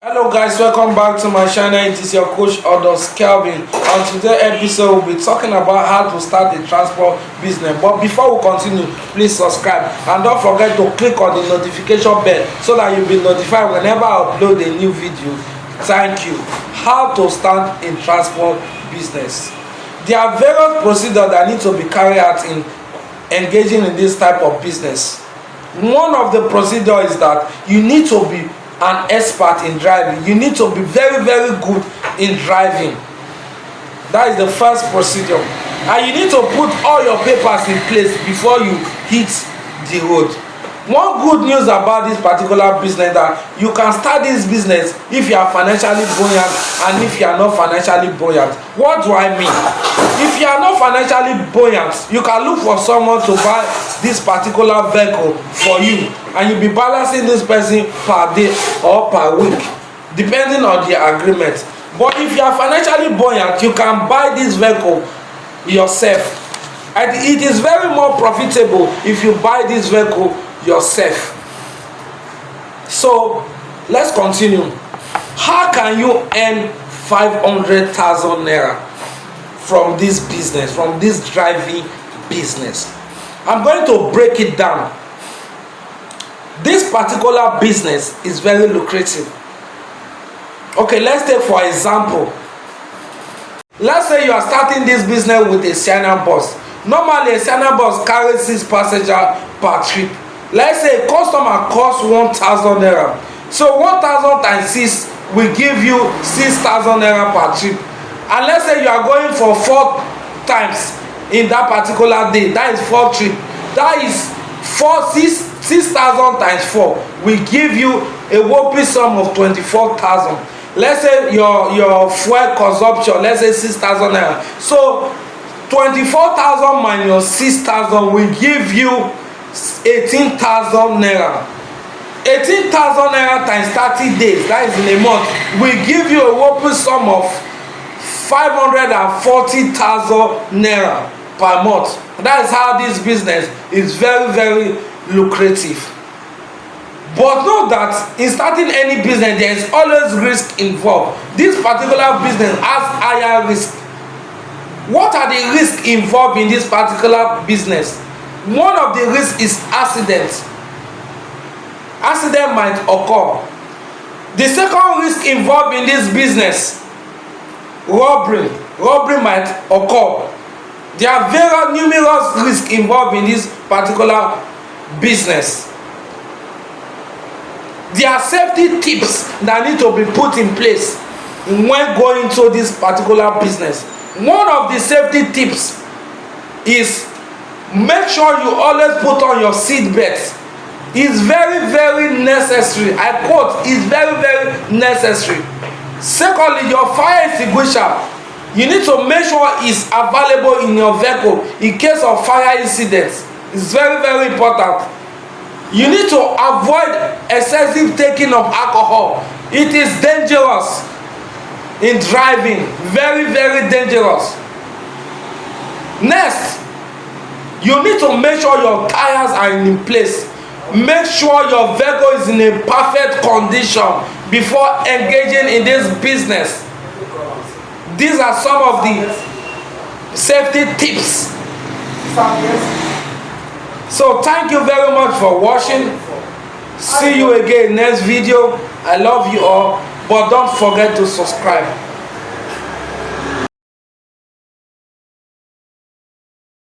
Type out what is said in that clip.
Hello guys, welcome back to my channel. It is your coach Odos Kelvin. On today's episode we'll be talking about how to start a transport business. But before we continue, please subscribe and don't forget to click on the notification bell so that you'll be notified whenever I upload a new video. Thank you. How to start a transport business. There are various procedures that need to be carried out in engaging in this type of business. One of the procedures is that you need to be an expert in driving. You need to be very good in driving. That is the first procedure, and you need to put all your papers in place before you hit the road. One good news about this particular business that you can start this business if you are financially buoyant and if you are not financially buoyant. What do I mean? If you are not financially buoyant, you can look for someone to buy this particular vehicle for you, and you'll be balancing this person per day or per week depending on the agreement. But if you are financially buoyant, you can buy this vehicle yourself, and it is very more profitable if you buy this vehicle yourself. So let's continue. How can you earn 500,000 naira from this business, from this driving business? I'm going to break it down. This particular business is very lucrative. Okay, let's take for example, let's say you are starting this business with a Sienna bus. Normally a Sienna bus carries 6 passengers per trip. Let's say a customer costs 1,000 naira. So 1,000 times 6 will give you 6,000 naira per trip. And let's say you are going for 4 times in that particular day. That is 4 trips. That is 6,000 times 4 will give you a whopping sum of 24,000. Let's say your fuel consumption, let's say 6,000 naira. So 24,000 minus 6,000 will give you 18,000 naira. 18,000 naira times 30 days, that is in a month, will give you a whopping sum of 540,000 naira per month. That is how this business is very lucrative. But know that in starting any business there is always risk involved. This particular business has higher risk. What are the risks involved in this particular business? One of the risks is accident. Accident might occur. The second risk involved in this business, robbery. Robbery might occur. There are numerous risks involved in this particular business. There are safety tips that need to be put in place when going to this particular business. One of the safety tips is make sure you always put on your seat belt. It's very necessary. I quote, it's very necessary. Secondly, your fire extinguisher, you need to make sure it's available in your vehicle in case of fire incidents. It's very important. You need to avoid excessive taking of alcohol. It is dangerous in driving, very dangerous. Next, you need to make sure your tires are in place. Make sure your vehicle is in a perfect condition before engaging in this business. These are some of the safety tips. So thank you very much for watching. See you again next video. I love you all, but don't forget to subscribe.